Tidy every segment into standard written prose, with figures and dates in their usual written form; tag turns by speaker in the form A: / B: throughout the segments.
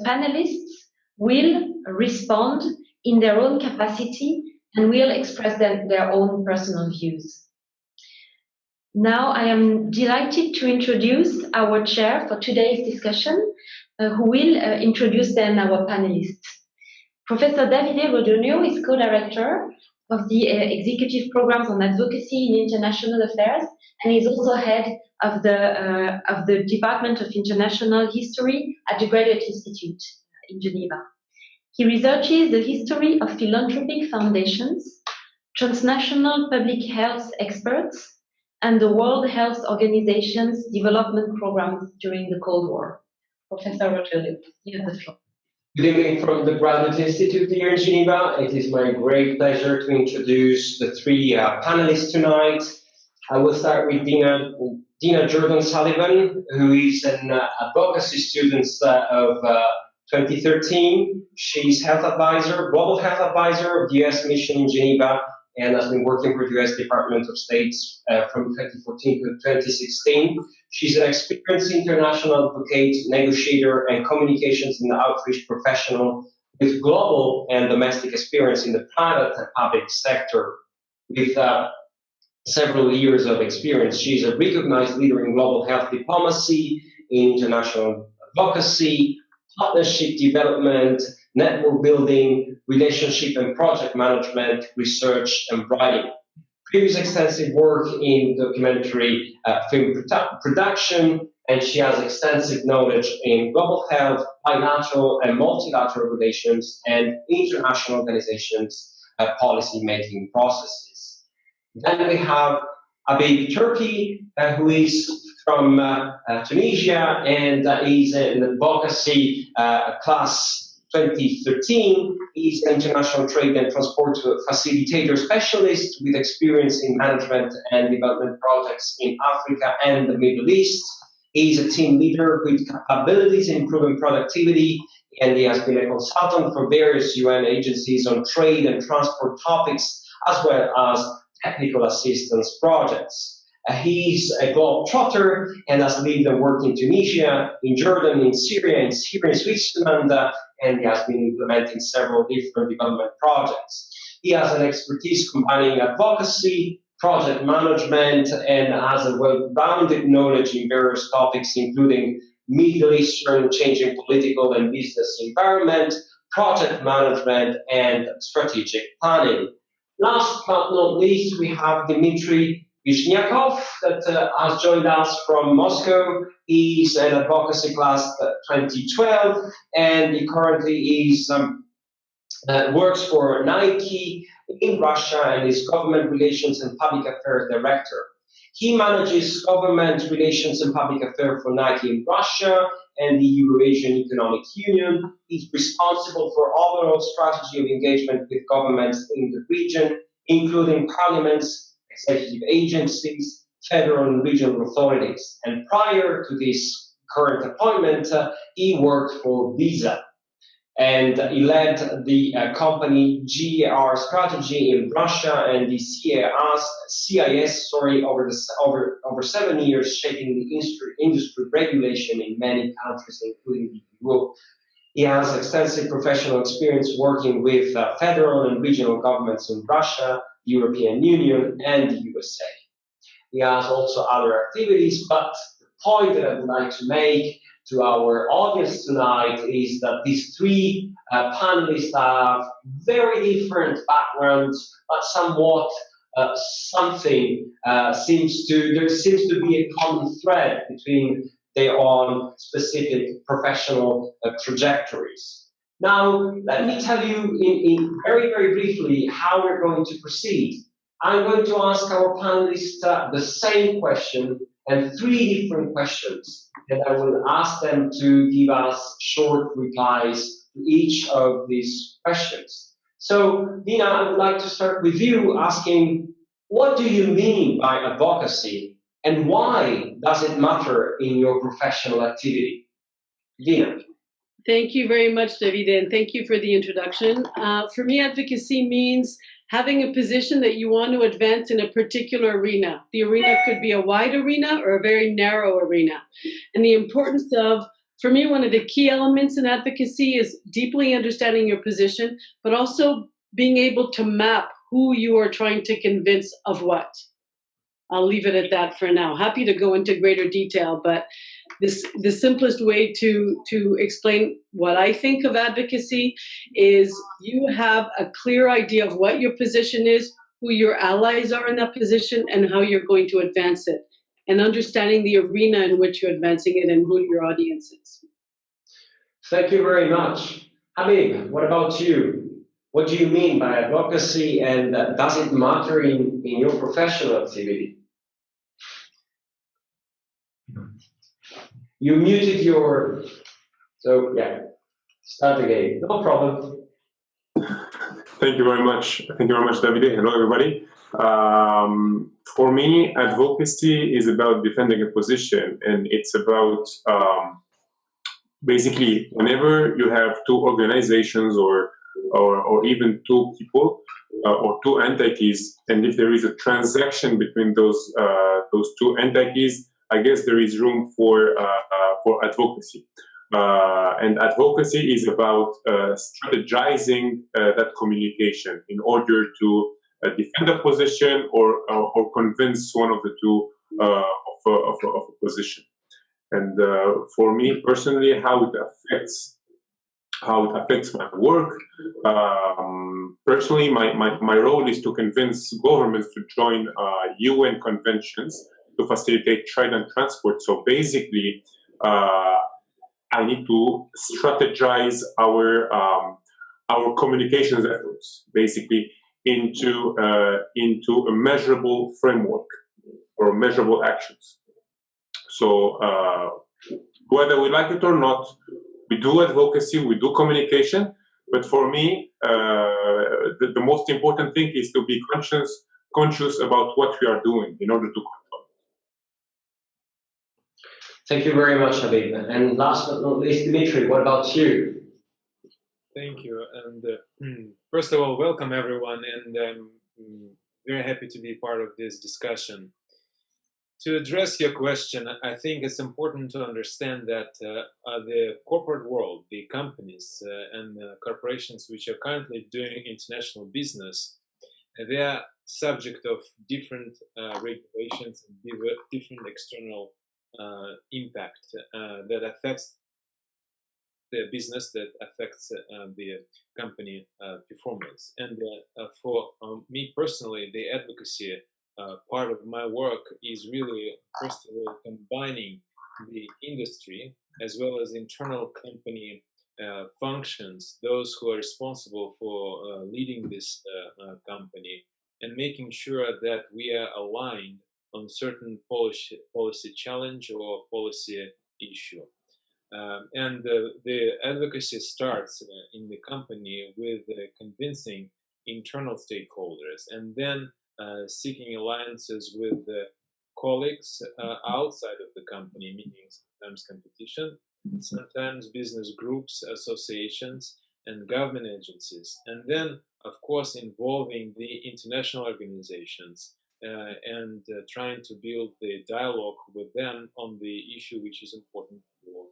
A: Panelists will respond in their own capacity and will express their own personal views. Now I am delighted to introduce our chair for today's discussion, who will introduce then our panelists. Professor Davide Rodonio is co-director of the Executive Programs on Advocacy in International Affairs, and is also head of the Department of International History at the Graduate Institute in Geneva. He researches the history of philanthropic foundations, transnational public health experts, and the World Health Organization's development programs during the Cold War. Professor Rodonio, you have the floor.
B: Good evening from the Graduate Institute here in Geneva. It is my great pleasure to introduce the three panelists tonight. I will start with Dina Jordan-Sullivan, who is an advocacy student of 2013. She's health advisor, global health advisor of the US mission in Geneva, and has been working for the US Department of State from 2014 to 2016. She's an experienced international advocate, negotiator, and communications and outreach professional with global and domestic experience in the private and public sector. With several years of experience, she's a recognized leader in global health diplomacy, international advocacy, partnership development, network building, relationship and project management, research and writing. Previous extensive work in documentary film production, and she has extensive knowledge in global health, bilateral and multilateral relations, and international organizations' policy-making processes. Then we have Abib Turki, who is from Tunisia and is an advocacy class 2013. He's an international trade and transport facilitator specialist with experience in management and development projects in Africa and the Middle East. He's a team leader with capabilities in improving productivity, and he has been a consultant for various UN agencies on trade and transport topics, as well as technical assistance projects. He's a globetrotter and has lived and worked in Tunisia, in Jordan, in Syria, in Switzerland, and he has been implementing several different development projects. He has an expertise combining advocacy, project management, and has a well-rounded knowledge in various topics, including Middle Eastern changing political and business environment, project management, and strategic planning. Last but not least, we have Dmitry Vishnyakov that has joined us from Moscow. He's an advocacy class 2012, and he currently works for Nike in Russia and is government relations and public affairs director. He manages government relations and public affairs for Nike in Russia and the Eurasian Economic Union. He's responsible for overall strategy of engagement with governments in the region, including parliaments, executive agencies, federal and regional authorities. And prior to this current appointment, he worked for Visa. And he led the company GR Strategy in Russia and the CIS over 7 years, shaping the industry regulation in many countries, including the EU. He has extensive professional experience working with federal and regional governments in Russia, the European Union, and the USA. He has also other activities, but the point that I would like to make to our audience tonight is that these three panelists have very different backgrounds, but somewhat there seems to be a common thread between their own specific professional trajectories. Now, let me tell you in very, very briefly how we're going to proceed. I'm going to ask our panelists the same question and three different questions, and I will ask them to give us short replies to each of these questions. So, Dina, I would like to start with you asking, what do you mean by advocacy, and why does it matter in your professional activity? Dina.
C: Thank you very much, David, and thank you for the introduction. For me, advocacy means having a position that you want to advance in a particular arena. The arena could be a wide arena or a very narrow arena. And the importance of For me, one of the key elements in advocacy is deeply understanding your position, but also being able to map who you are trying to convince of what. I'll leave it at that for now. Happy to go into greater detail, but the simplest way to explain what I think of advocacy is you have a clear idea of what your position is, who your allies are in that position, and how you're going to advance it, and understanding the arena in which you're advancing it and who your audience is.
B: Thank you very much. Habib, what about you? What do you mean by advocacy, and does it matter in your professional activity? You muted your, so yeah, start again, no problem.
D: Thank you very much. Thank you very much, Davide. Hello, everybody. For me, advocacy is about defending a position, and it's about basically whenever you have two organizations or even two people or two entities, and if there is a transaction between those two entities, I guess there is room for advocacy. And advocacy is about strategizing that communication in order to defend a position or convince one of the two of a position. And for me personally, how it affects my work. Personally, my role is to convince governments to join UN conventions to facilitate trade and transport. So basically, I need to strategize our communications efforts, basically into a measurable framework or measurable actions. So whether we like it or not, we do advocacy, we do communication. But for me, the most important thing is to be conscious about what we are doing in order to control it.
B: Thank you very much, Habib. And last but not least, Dimitri, what about you?
E: Thank you. And first of all, welcome everyone. And I'm very happy to be part of this discussion. To address your question, I think it's important to understand that the corporate world, the companies and corporations which are currently doing international business, they are subject of different regulations and different external impact that affects the business, that affects the company performance. And for me personally, the advocacy part of my work is really, first of all, combining the industry as well as internal company functions, those who are responsible for leading this company, and making sure that we are aligned on certain policy challenge or policy issue. And the advocacy starts in the company with convincing internal stakeholders, and then seeking alliances with colleagues outside of the company, meaning sometimes competition, sometimes business groups, associations, and government agencies. And then, of course, involving the international organizations and trying to build the dialogue with them on the issue which is important for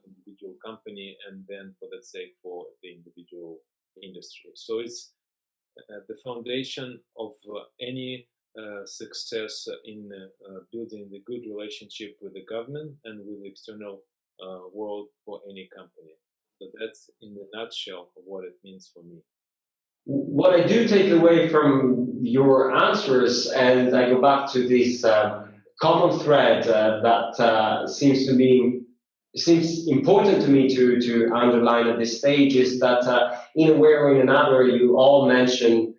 E: individual company and then, for that sake, for the individual industry. So it's the foundation of any success in building the good relationship with the government and with the external world for any company. So that's in a nutshell what it means for me.
B: What I do take away from your answers, and I go back to this common thread that seems important to me to underline at this stage, is that in a way or in another, you all mentioned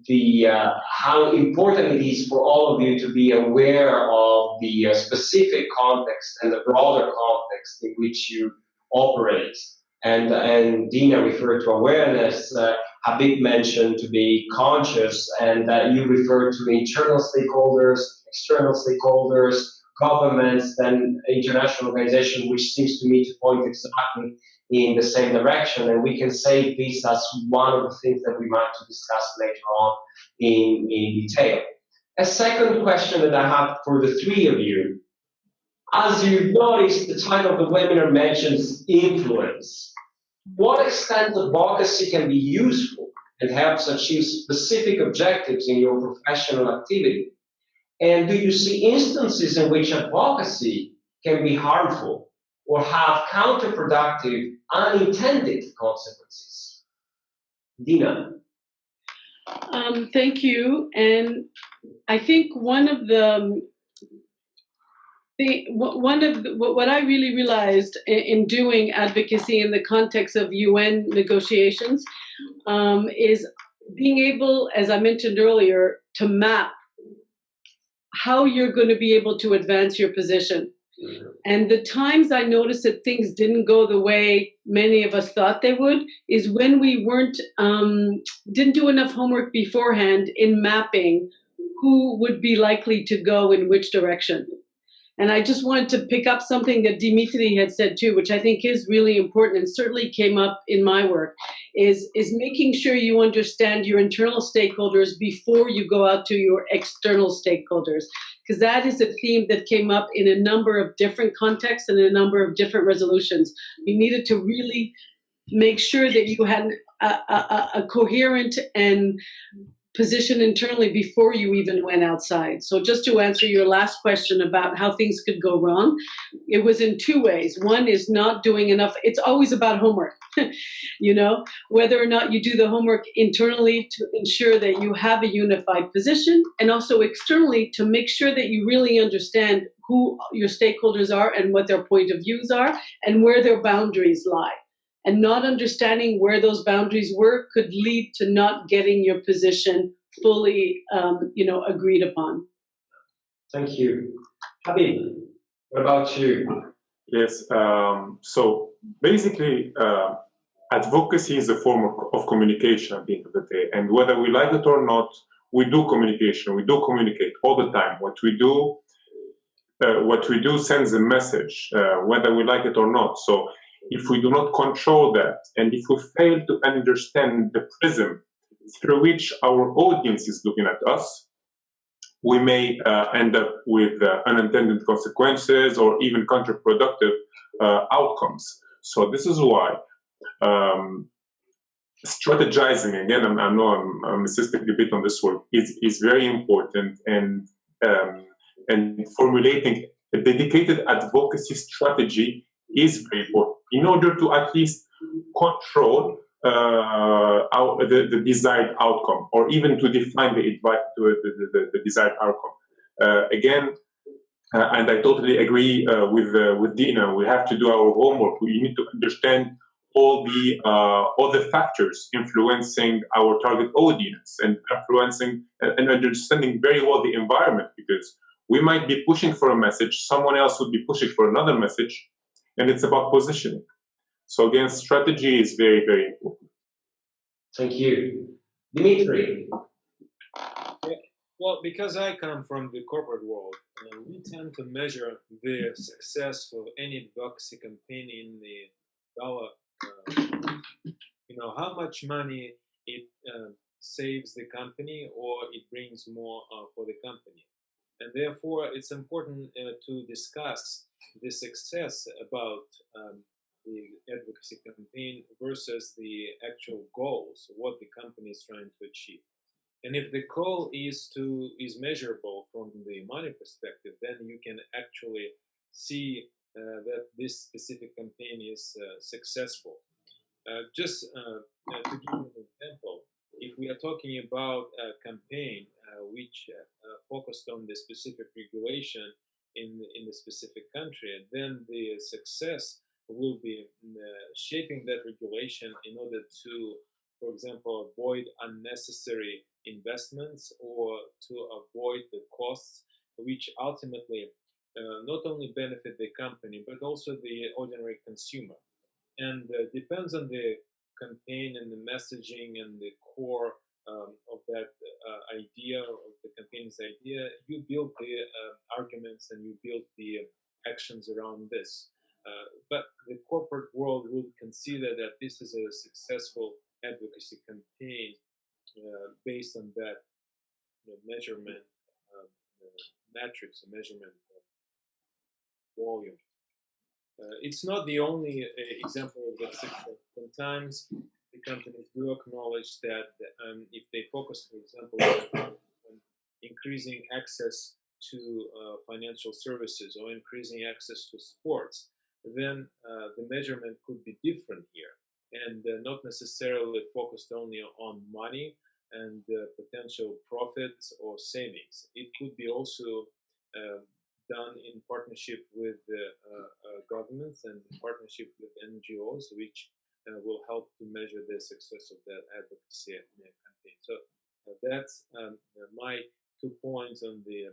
B: the how important it is for all of you to be aware of the specific context and the broader context in which you operate. And Dina referred to awareness. Habib mentioned to be conscious, and you referred to internal stakeholders, external stakeholders, governments, and international organizations, which seems to me to point exactly in the same direction. And we can say this as one of the things that we might discuss later on in detail. A second question that I have for the three of you As you noticed, the title of the webinar mentions influence. To what extent advocacy can be useful and helps achieve specific objectives in your professional activity? And do you see instances in which advocacy can be harmful or have counterproductive, unintended consequences? Dina.
C: Thank you. And I think what I really realized in doing advocacy in the context of UN negotiations is being able, as I mentioned earlier, to map how you're going to be able to advance your position. And the times I noticed that things didn't go the way many of us thought they would is when we didn't do enough homework beforehand in mapping who would be likely to go in which direction. And I just wanted to pick up something that Dimitri had said too, which I think is really important and certainly came up in my work, is making sure you understand your internal stakeholders before you go out to your external stakeholders. Because that is a theme that came up in a number of different contexts and a number of different resolutions. You needed to really make sure that you had a coherent and position internally before you even went outside. So just to answer your last question about how things could go wrong, it was in two ways. One is not doing enough. It's always about homework, whether or not you do the homework internally to ensure that you have a unified position, and also externally to make sure that you really understand who your stakeholders are and what their point of views are and where their boundaries lie. And not understanding where those boundaries were could lead to not getting your position fully, agreed upon.
B: Thank you. Habib, what about you?
D: Yes, so basically, advocacy is a form of communication at the end of the day. And whether we like it or not, we do communication. We do communicate all the time. What we do sends a message, whether we like it or not. So if we do not control that, and if we fail to understand the prism through which our audience is looking at us, we may end up with unintended consequences or even counterproductive outcomes. So this is why strategizing, again, I know I'm insisting a bit on this word, is very important, and formulating a dedicated advocacy strategy is very important in order to at least control the desired outcome, or even to define the desired outcome. Again, and I totally agree with Dina. We have to do our homework. We need to understand all the factors influencing our target audience, and influencing and understanding very well the environment, because we might be pushing for a message, someone else would be pushing for another message, and it's about positioning. So again, strategy is very, very important.
B: Thank you. Dimitri.
E: Well, because I come from the corporate world, we tend to measure the success of any advocacy campaign in the dollar, how much money it saves the company or it brings more for the company. And therefore, it's important to discuss the success about the advocacy campaign versus the actual goals, what the company is trying to achieve. And if the goal is measurable from the money perspective, then you can actually see that this specific campaign is successful. Just to give you an example, if we are talking about a campaign which focused on the specific regulation in the specific country, then the success will be shaping that regulation in order to, for example, avoid unnecessary investments or to avoid the costs, which ultimately not only benefit the company but also the ordinary consumer. And depends on the campaign and the messaging and the core of that idea, of the campaign's idea. You build the arguments and you build the actions around this. But the corporate world would consider that this is a successful advocacy campaign based on that measurement matrix, a measurement volume. It's not the only example of that success. Sometimes the companies do acknowledge that if they focus, for example, on increasing access to financial services or increasing access to sports, then the measurement could be different here, and not necessarily focused only on money and potential profits or savings. It could be also done in partnership with governments and in partnership with NGOs, which will help to measure the success of that advocacy campaign. So that's my 2 points on the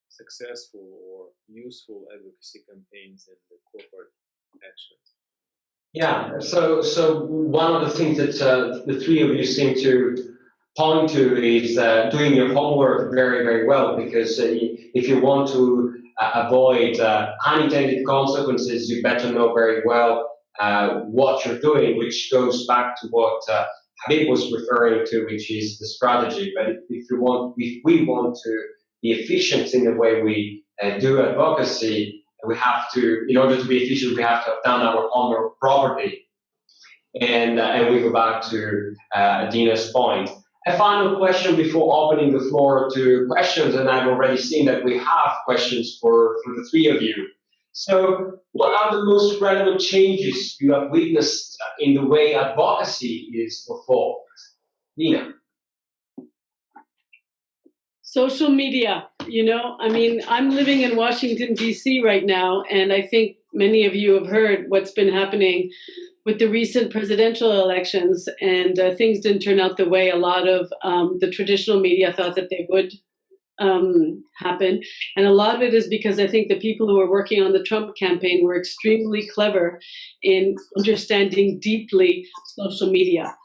E: successful or useful advocacy campaigns and the corporate actions.
B: Yeah, so one of the things that the three of you seem to point to is doing your homework very, very well, because if you want to avoid unintended consequences, you better know very well what you're doing, which goes back to what Habib was referring to, which is the strategy. But if we want to be efficient in the way we do advocacy, we have to, in order to be efficient, we have to have done our homework properly. And we go back to Dina's point. A final question before opening the floor to questions, and I've already seen that we have questions for the three of you. So what are the most relevant changes you have witnessed in the way advocacy is performed? Dina.
C: Social media, I mean, I'm living in Washington, D.C. right now, and I think many of you have heard what's been happening with the recent presidential elections, and things didn't turn out the way a lot of the traditional media thought that they would happen. And a lot of it is because I think the people who were working on the Trump campaign were extremely clever in understanding deeply social media.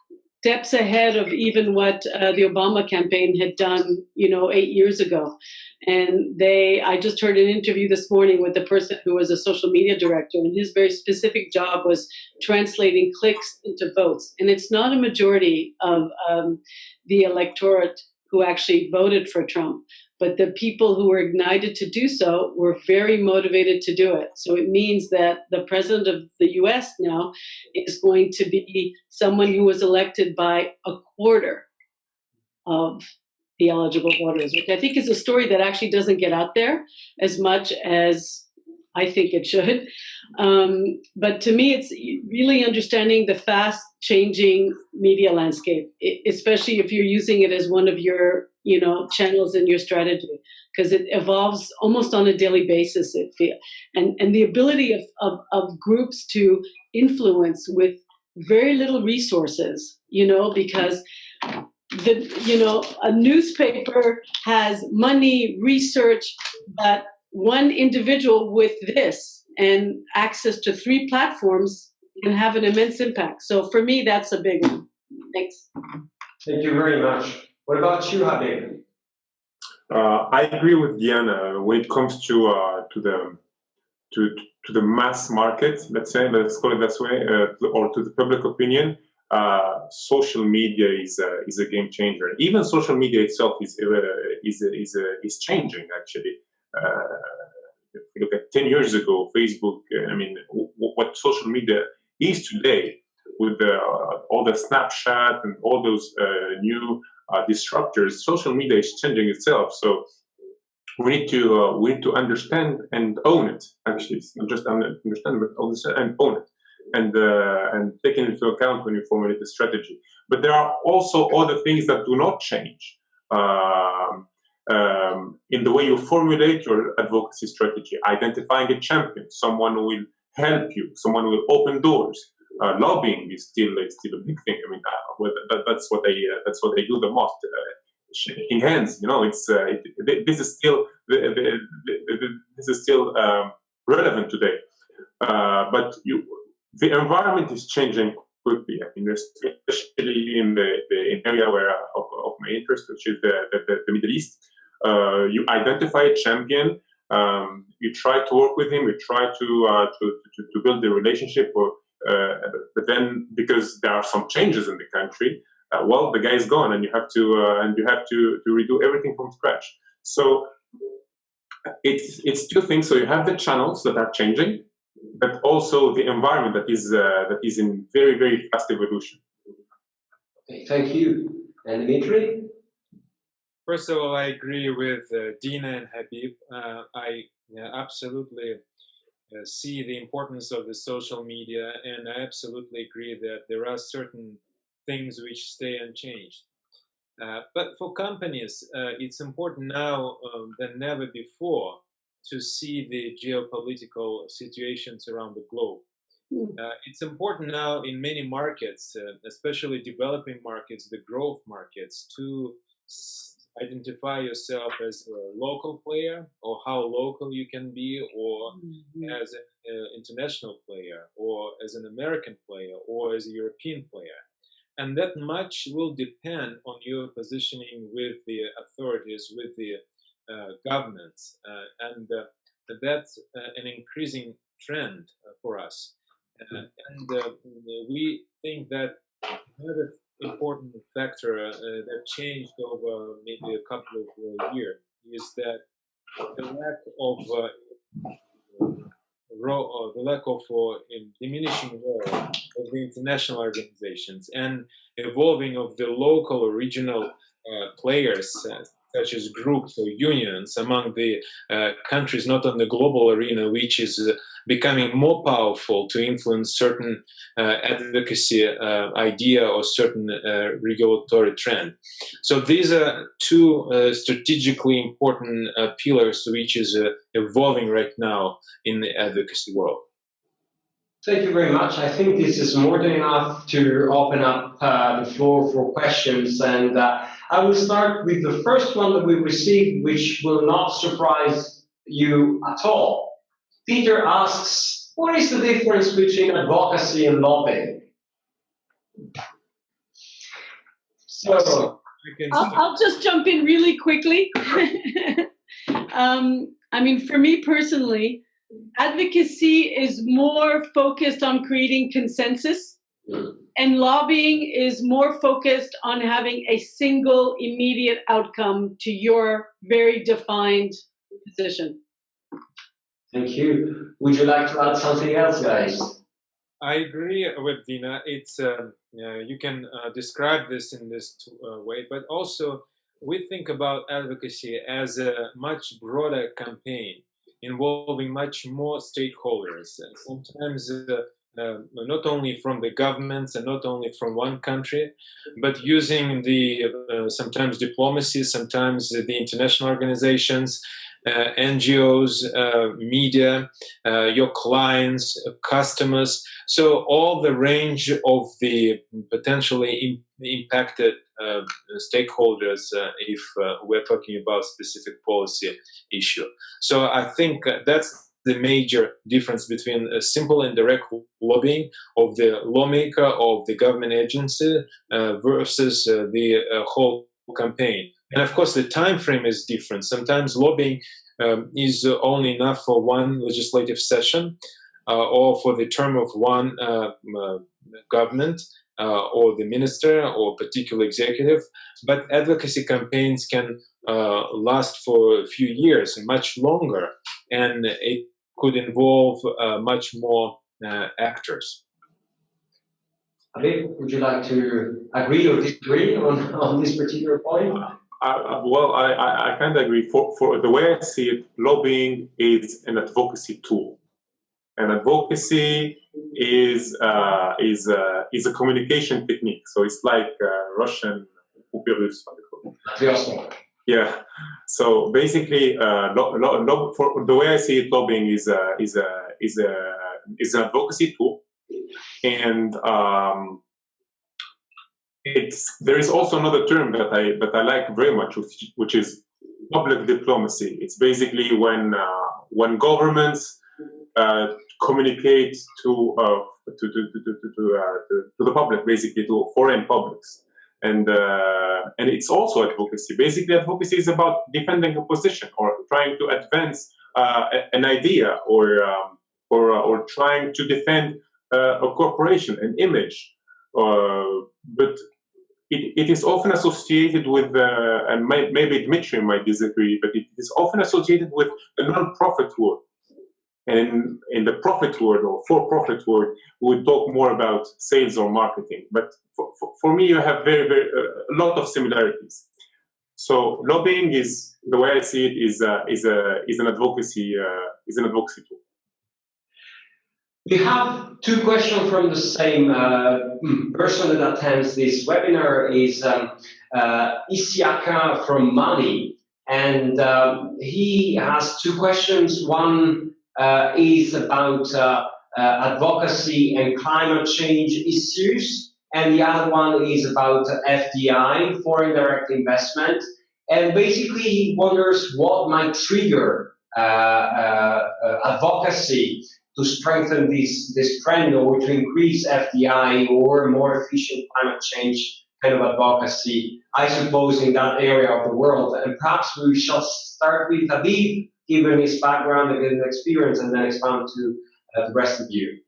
C: Steps ahead of even what the Obama campaign had done, 8 years ago. And I just heard an interview this morning with the person who was a social media director, and his very specific job was translating clicks into votes. And it's not a majority of the electorate who actually voted for Trump, but the people who were ignited to do so were very motivated to do it. So it means that the president of the US now is going to be someone who was elected by a quarter of the eligible voters, which I think is a story that actually doesn't get out there as much as I think it should. But to me, it's really understanding the fast changing media landscape, especially if you're using it as one of your, channels in your strategy, because it evolves almost on a daily basis, it feels. And the ability of groups to influence with very little resources, because a newspaper has money, research, but one individual with this and access to 3 platforms can have an immense impact. So for me, that's a big one. Thanks.
B: Thank you very much. What about you, Habib?
D: I agree with Diana when it comes to the mass market. Let's call it that way, or to the public opinion. Social media is a game changer. Even social media itself is changing, actually. If you look at 10 years ago, Facebook, what social media is today, with all the Snapchat and all those new disruptors, social media is changing itself. So we need to understand and own it. Actually, it's not just understand, but also and own it, and take it into account when you formulate a strategy. But there are also other things that do not change in the way you formulate your advocacy strategy. Identifying a champion, someone who will help you, someone who will open doors. Lobbying is still a big thing. That's what they do the most. Shaking hands, this is still relevant today. But the environment is changing quickly. Especially in the area of my interest, which is the Middle East. You identify a champion. You try to work with him. You try to build a relationship. But then, because there are some changes in the country, the guy is gone, and you have to redo everything from scratch. So it's two things. So you have the channels that are changing, but also the environment that is in very, very fast evolution.
B: Okay, thank you. And Dimitri?
E: First of all, I agree with Dina and Habib. I absolutely see the importance of the social media, and I absolutely agree that there are certain things which stay unchanged. But for companies, it's important now than never before to see the geopolitical situations around the globe. It's important now in many markets, especially developing markets, the growth markets, to identify yourself as a local player, or how local you can be, or as an international player, or as an American player, or as a European player. And that much will depend on your positioning with the authorities, with the governments. And that's an increasing trend for us. And we think that another important factor that changed over maybe a couple of years is that the lack of diminishing role of the international organizations and evolving of the local or regional players, such as groups or unions among the countries, not on the global arena, which is becoming more powerful to influence certain advocacy idea or certain regulatory trend. So these are two strategically important pillars which is evolving right now in the advocacy world.
B: Thank you very much. I think this is more than enough to open up the floor for questions. And I will start with the first one that we received, which will not surprise you at all. Peter asks, what is the difference between advocacy and lobbying? So
C: I'll just jump in really quickly. I mean, for me personally, advocacy is more focused on creating consensus, and lobbying is more focused on having a single immediate outcome to your very defined position.
B: Thank you. Would you like to add something else, guys?
E: I agree with Dina. It's you can describe this in this way, but also we think about advocacy as a much broader campaign involving much more stakeholders. Sometimes not only from the governments and not only from one country, but using the sometimes diplomacy, sometimes the international organizations, NGOs, media, your clients, customers. So all the range of the potentially impacted stakeholders if we're talking about specific policy issue. So I think that's the major difference between a simple and direct lobbying of the lawmaker, of the government agency versus the whole campaign. And of course, the time frame is different. Sometimes lobbying is only enough for one legislative session or for the term of one government or the minister or particular executive. But advocacy campaigns can last for a few years, much longer, and it could involve much more actors.
B: Habib, would you like to agree or disagree on this particular point?
D: Well, I kind of agree. For the way I see it, lobbying is an advocacy tool, and advocacy is a communication technique. So it's like Russian. Yeah. So basically, for the way I see it, lobbying is an advocacy tool, and there is also another term that I like very much, which is public diplomacy. It's basically when governments communicate to the public, basically to foreign publics, and it's also advocacy. Basically, advocacy is about defending a position or trying to advance an idea or trying to defend a corporation, an image, but it is often associated with, and maybe Dmitry might disagree, but it is often associated with the non-profit world. And in the profit world or for-profit world, we would talk more about sales or marketing. But for me, you have a lot of similarities. So lobbying is, the way I see it, is an advocacy tool.
B: We have two questions from the same person that attends this webinar. Is Isiaka from Mali, and he has two questions. One is about advocacy and climate change issues, and the other one is about FDI, foreign direct investment. And basically, he wonders what might trigger advocacy to strengthen this trend, or to increase FDI or more efficient climate change kind of advocacy, I suppose, in that area of the world. And perhaps we shall start with Habib, given his background and experience, and then expand to the rest of you.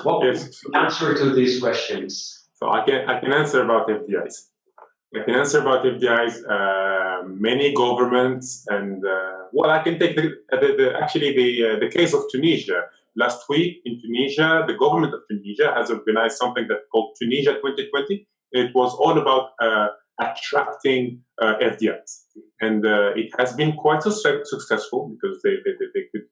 B: What is the answer to these questions?
D: So I can answer about FDIs. I can answer about FDIs. Many governments, and well, I can take the case of Tunisia. Last week in Tunisia, the government of Tunisia has organized something that's called Tunisia 2020. It was all about attracting FDIs, and it has been quite successful because they could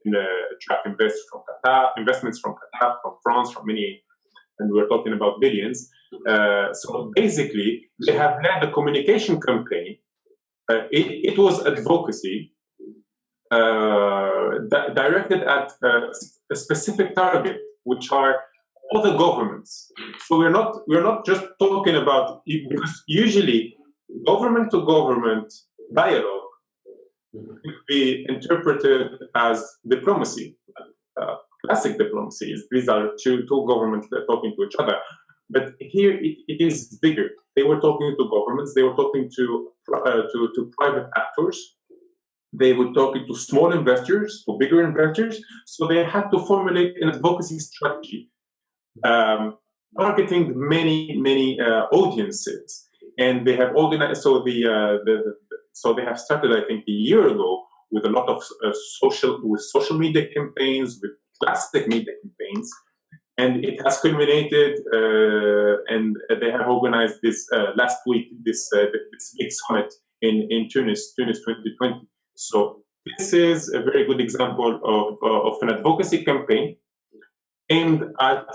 D: attract investments from Qatar, from France, from many, and we're talking about billions. So basically, they have led a communication campaign. It was advocacy directed at a specific target, which are other governments. So we're not just talking about, because usually government to government dialogue could be interpreted as diplomacy, classic diplomacy. These are two governments that are talking to each other. But here it is bigger. They were talking to governments. They were talking to private actors. They were talking to small investors, to bigger investors. So they had to formulate an advocacy strategy, targeting many audiences. And they have organized. So so they have started, I think, a year ago with a lot of social media campaigns, with classic media campaigns. And it has culminated, and they have organized this last week, this big summit in Tunis 2020. So this is a very good example of an advocacy campaign aimed at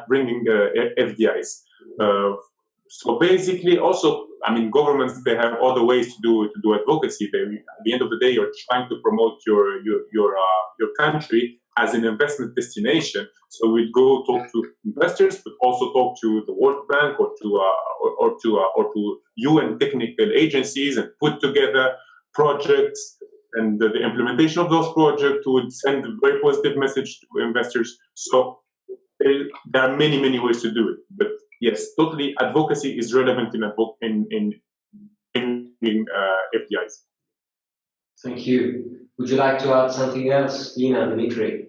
D: bringing FDIs. So basically, also, I mean, governments, they have other ways to do advocacy. At the end of the day, you're trying to promote your country as an investment destination. So we'd go talk to investors, but also talk to the World Bank or to UN technical agencies, and put together projects, and the implementation of those projects would send a very positive message to investors. So there are many ways to do it. But yes, totally, advocacy is relevant in FDIs.
B: Thank you. Would you like to add something else, Dina, Dmitry?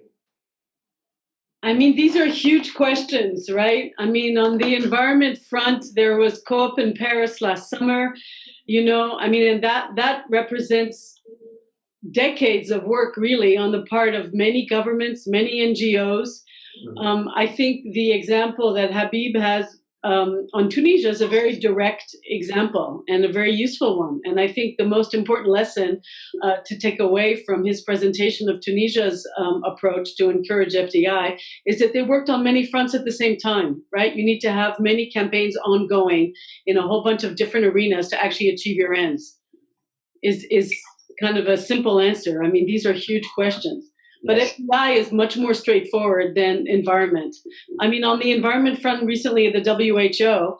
C: I mean, these are huge questions, right? I mean, on the environment front, there was COP in Paris last summer, I mean, and that represents decades of work, really, on the part of many governments, many NGOs. I think the example that Habib has on Tunisia is a very direct example and a very useful one. And I think the most important lesson to take away from his presentation of Tunisia's approach to encourage FDI is that they worked on many fronts at the same time, right? You need to have many campaigns ongoing in a whole bunch of different arenas to actually achieve your ends, is kind of a simple answer. I mean, these are huge questions. But FDI is much more straightforward than environment. I mean, on the environment front, recently at the WHO,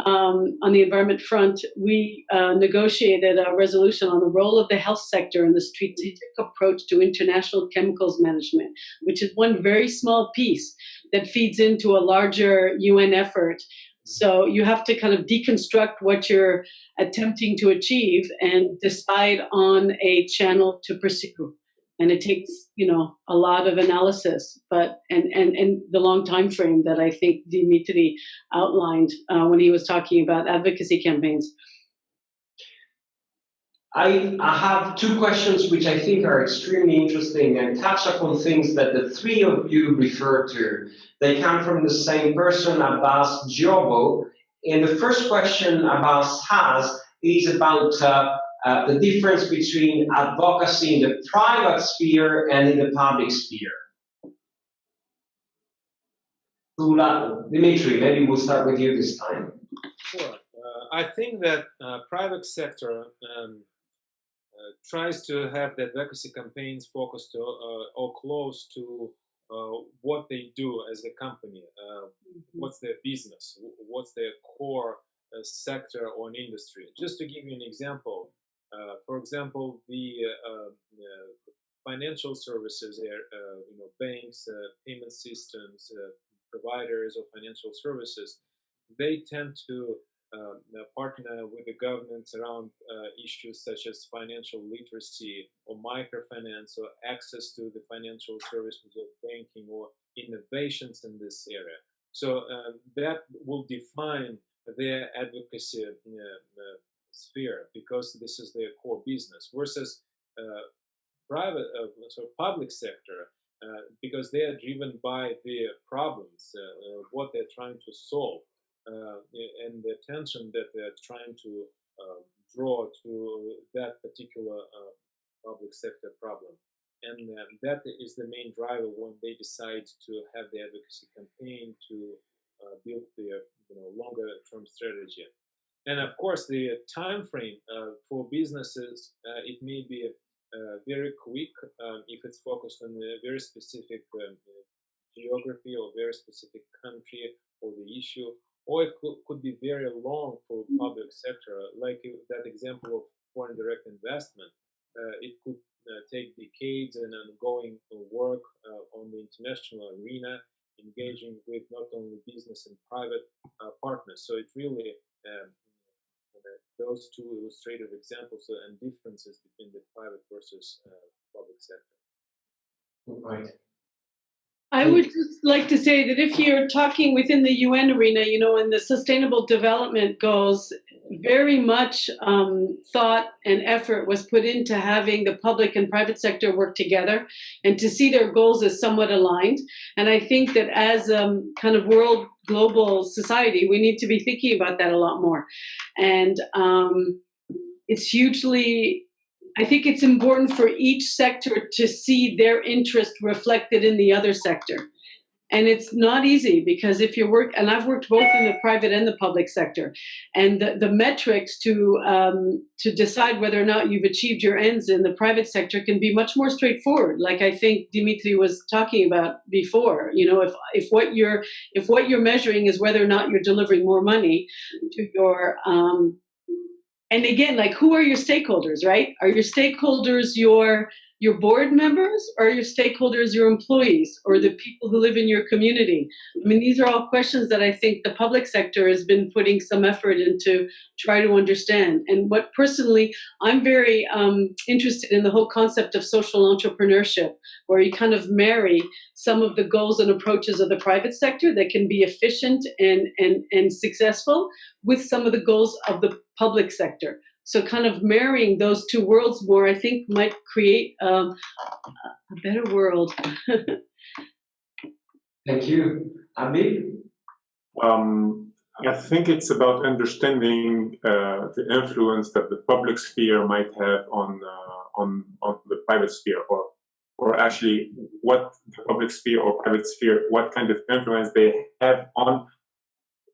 C: on the environment front, we negotiated a resolution on the role of the health sector in the strategic approach to international chemicals management, which is one very small piece that feeds into a larger UN effort. So you have to kind of deconstruct what you're attempting to achieve and decide on a channel to pursue. and it takes, you know, a lot of analysis, but and the long time frame that I think Dimitri outlined when he was talking about advocacy campaigns.
B: I have two questions which I think are extremely interesting and touch upon things that the three of you referred to. They come from the same person, Abbas Jobo. And the first question Abbas has is about the difference between advocacy in the private sphere and in the public sphere. Dimitri, maybe we'll start with you this time.
E: Sure. I think that private sector tries to have the advocacy campaigns focused or close to what they do as a company, what's their business, what's their core sector or an industry. Just to give you an example, for example, the financial services, you know, banks, payment systems, providers of financial services, they tend to partner with the governments around issues such as financial literacy or microfinance or access to the financial services of banking or innovations in this area. So that will define their advocacy sphere, because this is their core business, versus private, public sector, because they are driven by their problems, what they're trying to solve. And the attention that they're trying to draw to that particular public sector problem. And that is the main driver when they decide to have the advocacy campaign to build their, you know, longer term strategy. And of course, the time frame for businesses, it may be very quick if it's focused on a very specific geography or very specific country or the issue. Or it could be very long for public sector, like that example of foreign direct investment. It could take decades and ongoing work on the international arena, engaging with not only business and private partners. So it really, those two illustrative examples and differences between the private versus public sector.
B: Right.
C: I would just like to say that if you're talking within the UN arena, you know, in the Sustainable Development Goals, very much thought and effort was put into having the public and private sector work together and to see their goals as somewhat aligned. And I think that as a kind of world global society, we need to be thinking about that a lot more. And it's hugely, I think it's important for each sector to see their interest reflected in the other sector. And it's not easy, because if you work, and I've worked both in the private and the public sector, and the metrics to decide whether or not you've achieved your ends in the private sector can be much more straightforward. Like I think Dimitri was talking about before, you know, if what you're measuring is whether or not you're delivering more money to your and again, like, who are your stakeholders, right? Are your stakeholders your board members, or are your stakeholders your employees or the people who live in your community? I mean, these are all questions that I think the public sector has been putting some effort into try to understand. And what personally, I'm very interested in the whole concept of social entrepreneurship, where you kind of marry some of the goals and approaches of the private sector that can be efficient and successful with some of the goals of the public sector. So kind of marrying those two worlds more, I think, might create a better world.
B: Thank you. Abi?
D: I think it's about understanding the influence that the public sphere might have on the private sphere, or actually what the public sphere or private sphere, what kind of influence they have on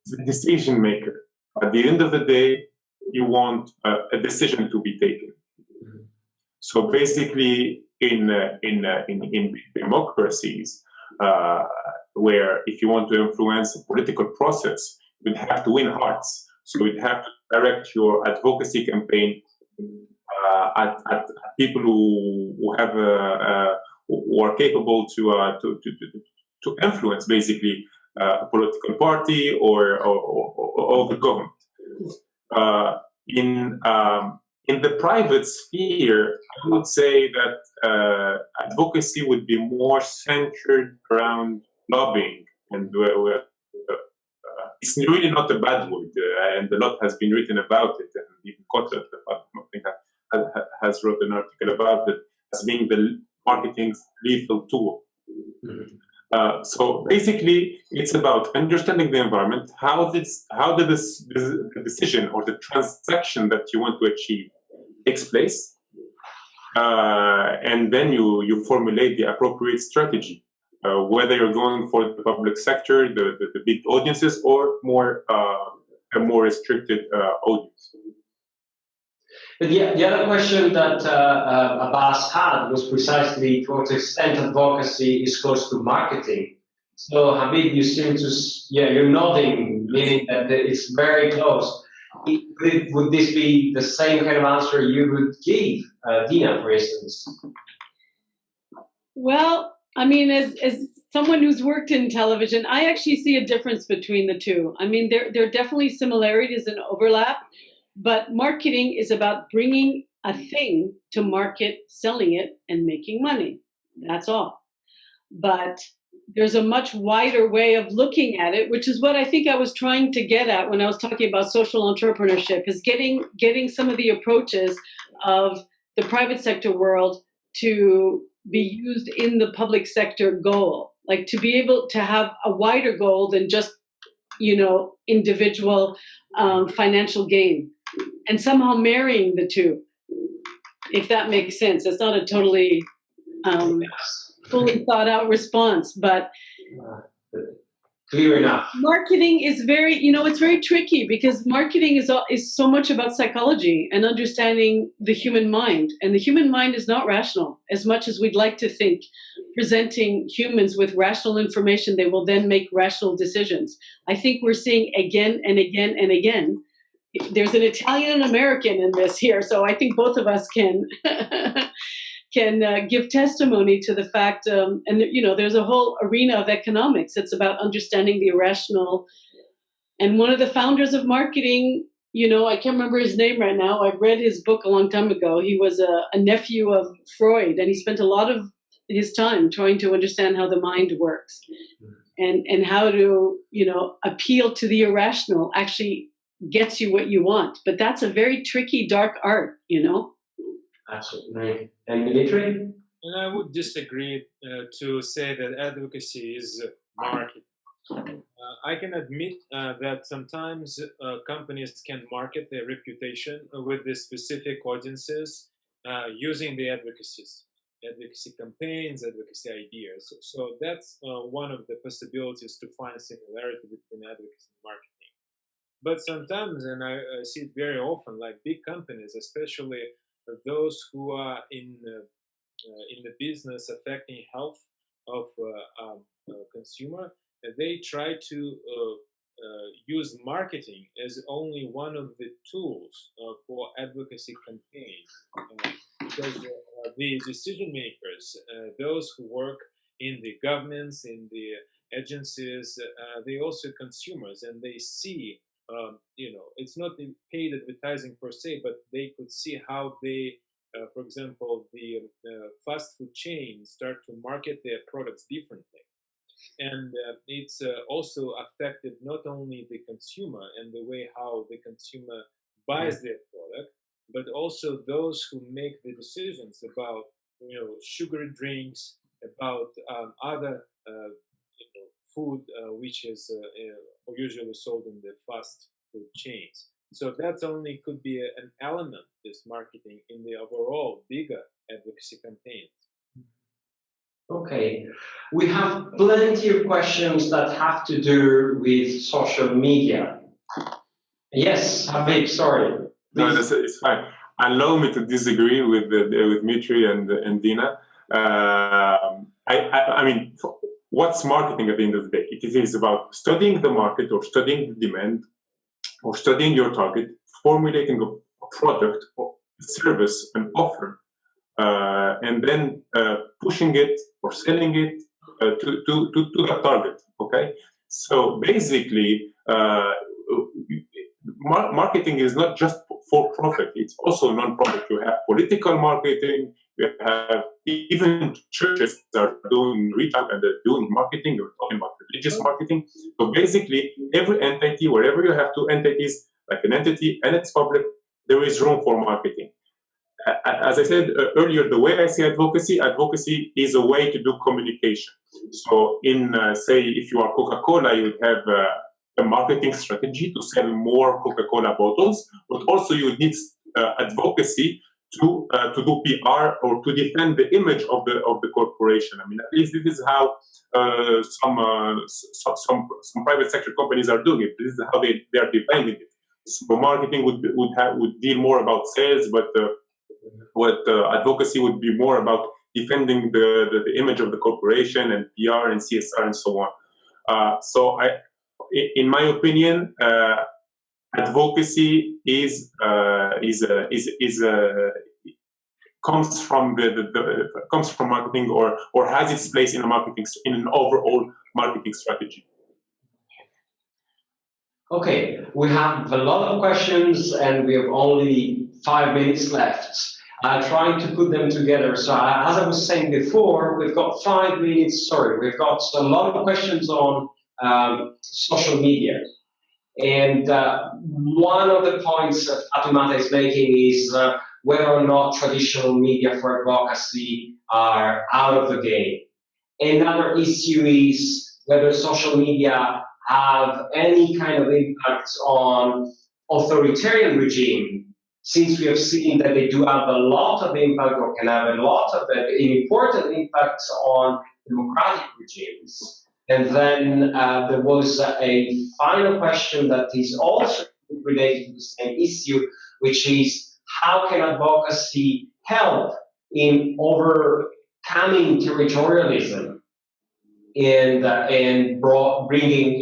D: the decision maker. At the end of the day, you want a decision to be taken. So basically, in democracies, where if you want to influence a political process, you'd have to win hearts. So you'd have to direct your advocacy campaign at people who have who are capable to influence basically a political party or the government. In In the private sphere, I would say that advocacy would be more centered around lobbying, and it's really not a bad word, and a lot has been written about it, and even Kotler, I think, has wrote an article about it as being the marketing's lethal tool. So basically, it's about understanding the environment, how the decision or the transaction that you want to achieve takes place, and then you formulate the appropriate strategy, whether you're going for the public sector, the big audiences, or a more restricted audience.
B: But the other question that Abbas had was precisely to what extent advocacy is close to marketing. So Habib, you seem to, you're nodding, meaning that it's very close. Would this be the same kind of answer you would give, Dina, for instance?
C: Well, I mean, as someone who's worked in television, I actually see a difference between the two. I mean, there are definitely similarities and overlap. But marketing is about bringing a thing to market, selling it, and making money. That's all. But there's a much wider way of looking at it, which is what I think I was trying to get at when I was talking about social entrepreneurship, is getting some of the approaches of the private sector world to be used in the public sector goal, like to be able to have a wider goal than just, individual financial gain. And somehow marrying the two, if that makes sense. It's not a totally fully thought out response, but
B: clear enough.
C: Marketing is very, it's very tricky because marketing is so much about psychology and understanding the human mind. And the human mind is not rational. As much as we'd like to think presenting humans with rational information, they will then make rational decisions. I think we're seeing again and again and again. There's an Italian and American in this here, so I think both of us can give testimony to the fact. And there's a whole arena of economics. It's about understanding the irrational. And one of the founders of marketing, I can't remember his name right now. I read his book a long time ago. He was a nephew of Freud, and he spent a lot of his time trying to understand how the mind works, and how to appeal to the irrational. Actually gets you what you want, but that's a very tricky, dark art,
B: Absolutely. And military?
E: And I would disagree to say that advocacy is marketing. I can admit that sometimes companies can market their reputation with the specific audiences using the advocacy campaigns, advocacy ideas. So that's one of the possibilities to find similarity between advocacy and marketing. But sometimes, and I see it very often, like big companies, especially those who are in the business affecting health of consumer, they try to use marketing as only one of the tools for advocacy campaigns, because the decision makers, those who work in the governments, in the agencies, they also consumers, and they see. It's not the paid advertising per se, but they could see how they, for example, the fast food chains start to market their products differently. And it's also affected not only the consumer and the way how the consumer buys their product, but also those who make the decisions about, sugary drinks, about other food which is usually sold in the fast food chains. So that only could be an element, this marketing, in the overall bigger advocacy campaigns.
B: Okay. We have plenty of questions that have to do with social media. Yes, Habib, sorry.
D: No, it's fine. Allow me to disagree with Mitri and Dina. I mean, what's marketing at the end of the day? It is about studying the market or studying the demand or studying your target, formulating a product or service, an offer, and then pushing it or selling it to that target. Okay, so basically, marketing is not just for profit, it's also non-profit. You have political marketing, you have even churches that are doing reach out and they're doing marketing. You're talking about religious marketing. So basically, every entity, wherever you have two entities, like an entity and it's public, there is room for marketing. As I said earlier, the way I see advocacy is a way to do communication. So in, say, if you are Coca-Cola, you would have a marketing strategy to sell more Coca-Cola bottles, but also you need advocacy to do PR or to defend the image of the corporation. I mean, at least this is how some private sector companies are doing it. This is how they are defending it. So marketing would deal more about sales, but advocacy would be more about defending the image of the corporation and PR and CSR and so on. So in my opinion, advocacy comes from comes from marketing or has its place in an overall marketing strategy.
B: Okay, we have a lot of questions and we have only 5 minutes left. Trying to put them together. So as I was saying before, we've got 5 minutes. Sorry, we've got a lot of questions on social media. And one of the points that Fatoumata is making is whether or not traditional media for advocacy are out of the game. Another issue is whether social media have any kind of impact on authoritarian regime, since we have seen that they do have a lot of impact or can have a lot of important impact on democratic regimes. And then there was a final question that is also related to the same issue, which is how can advocacy help in overcoming territorialism and bringing,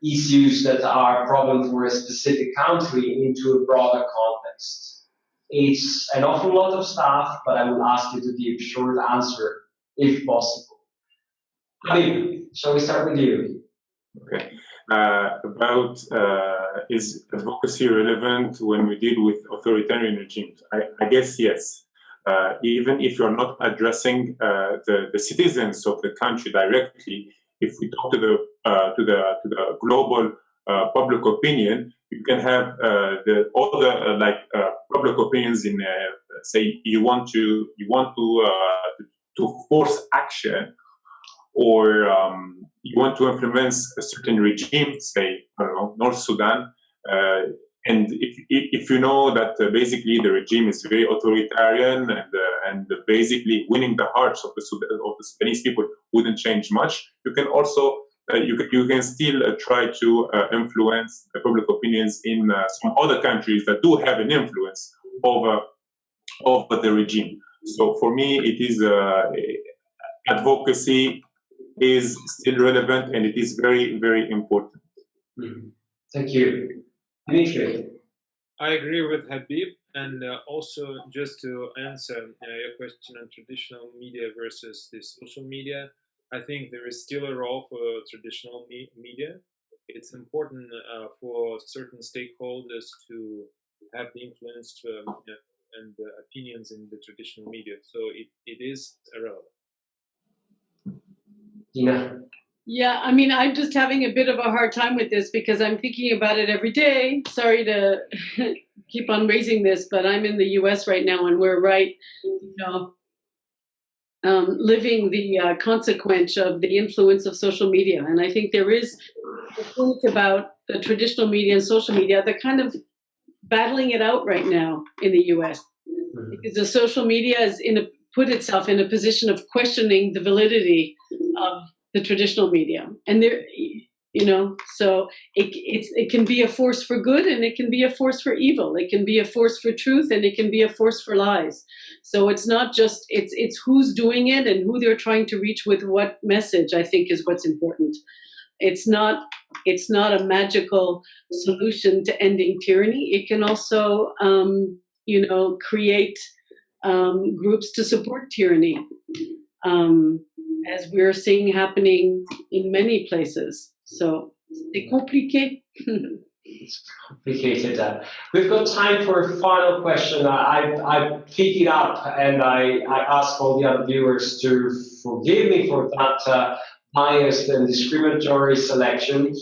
B: issues that are a problem for a specific country into a broader context. It's an awful lot of stuff, but I will ask you to give a short answer if possible. Habib, shall we start with you?
D: Okay. About is advocacy relevant when we deal with authoritarian regimes? I guess yes. Even if you're not addressing the citizens of the country directly, if we talk to the global public opinion, you can have all the public opinions in say you want to force action, or you want to influence a certain regime, say, I don't know, North Sudan, and if you know that basically the regime is very authoritarian and basically winning the hearts of the Sudanese people wouldn't change much, you can also you can still try to influence the public opinions in some other countries that do have an influence over the regime. So for me, it is advocacy is still relevant and it is very, very important.
B: Mm-hmm. Thank you. Dimitri.
E: I agree with Habib, and also just to answer your question on traditional media versus the social media, I think there is still a role for traditional media. It's important for certain stakeholders to have the influence and opinions in the traditional media, so it is relevant.
B: Dina.
C: Yeah, I mean, I'm just having a bit of a hard time with this because I'm thinking about it every day. Sorry to keep on raising this, but I'm in the US right now and we're living the consequence of the influence of social media. And I think there is a point about the traditional media and social media. They're kind of battling it out right now in the US because the social media is put itself in a position of questioning the validity of the traditional media, and there, so it can be a force for good and it can be a force for evil. It can be a force for truth and it can be a force for lies. So it's not just it's who's doing it and who they're trying to reach with what message, I think, is what's important. It's not a magical solution to ending tyranny. It can also create groups to support tyranny. As we're seeing happening in many places. So, c'est compliqué.
B: It's complicated. We've got time for a final question. I pick it up and I ask all the other viewers to forgive me for that biased and discriminatory selection.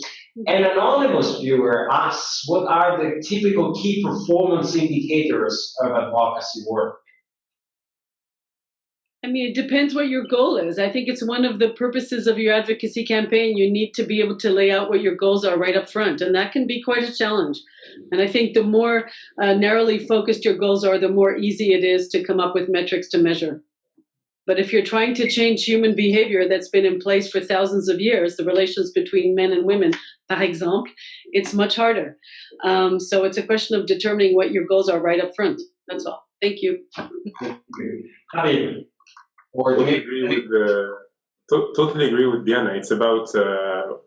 B: An anonymous viewer asks, what are the typical key performance indicators of advocacy work?
C: I mean, it depends what your goal is. I think it's one of the purposes of your advocacy campaign. You need to be able to lay out what your goals are right up front, and that can be quite a challenge. And I think the more narrowly focused your goals are, the more easy it is to come up with metrics to measure. But if you're trying to change human behavior that's been in place for thousands of years, the relations between men and women, par exemple, it's much harder. So it's a question of determining what your goals are right up front. That's all. Thank you.
B: Javier.
D: Totally agree with Diana. It's about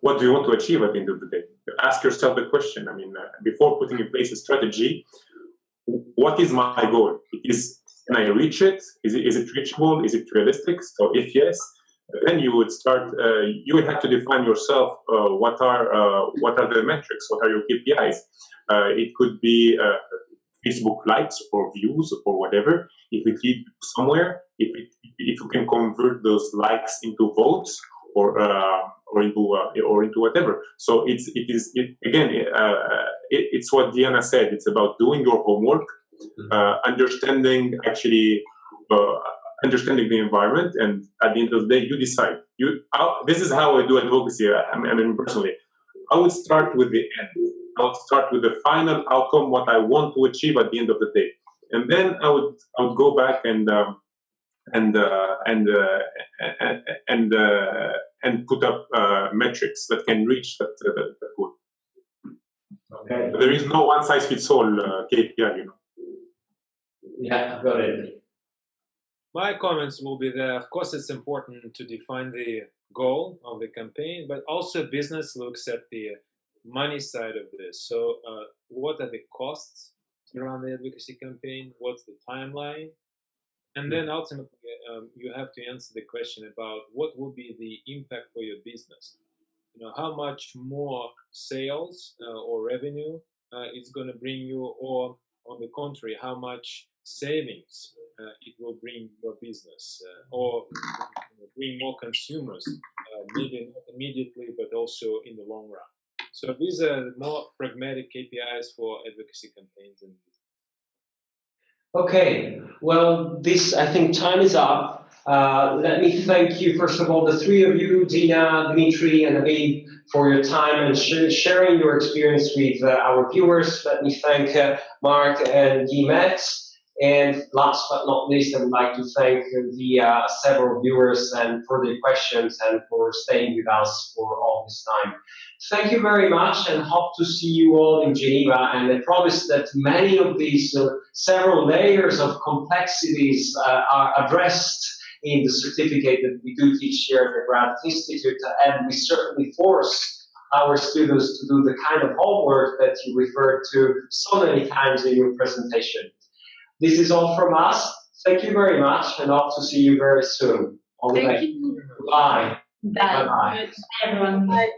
D: what do you want to achieve at the end of the day. Ask yourself the question. I mean, before putting in place a strategy, what is my goal? Can I reach it? Is it reachable? Is it realistic? So if yes, then you would start. You would have to define yourself. What are the metrics? What are your KPIs? It could be Facebook likes or views or whatever. If it leads somewhere, if you can convert those likes into votes or into whatever. So it's what Diana said. It's about doing your homework, understanding the environment, and at the end of the day, you decide. This is how I do advocacy. I mean, personally, I would start with the end. I would start with the final outcome, what I want to achieve at the end of the day, and then I would go back and put up metrics that can reach that goal.
B: Okay.
D: There is no one size fits all KPI,
B: Yeah, got it.
E: My comments will be that, of course, it's important to define the goal of the campaign, but also business looks at the money side of this. So what are the costs around the advocacy campaign? What's the timeline? And then ultimately, you have to answer the question about what will be the impact for your business. How much more sales or revenue it's going to bring you, or on the contrary, how much savings it will bring your business, or bring more consumers, maybe not immediately, but also in the long run. So these are more pragmatic KPIs for advocacy campaigns.
B: Okay, well, I think time is up. Let me thank you, first of all, the three of you, Dina, Dimitri, and Habib, for your time and sharing your experience with our viewers. Let me thank Mark and Guillemette. And last but not least, I would like to thank the several viewers and for their questions and for staying with us for all this time. Thank you very much, and hope to see you all in Geneva. And I promise that many of these several layers of complexities are addressed in the certificate that we do teach here at the Graduate Institute, and we certainly force our students to do the kind of homework that you referred to so many times in your presentation. This is all from us. Thank you very much, and hope to see you very soon. All the best.
C: Thank you.
B: Bye.
A: Bye.
B: Bye-bye.
A: Bye, everyone.
C: Bye.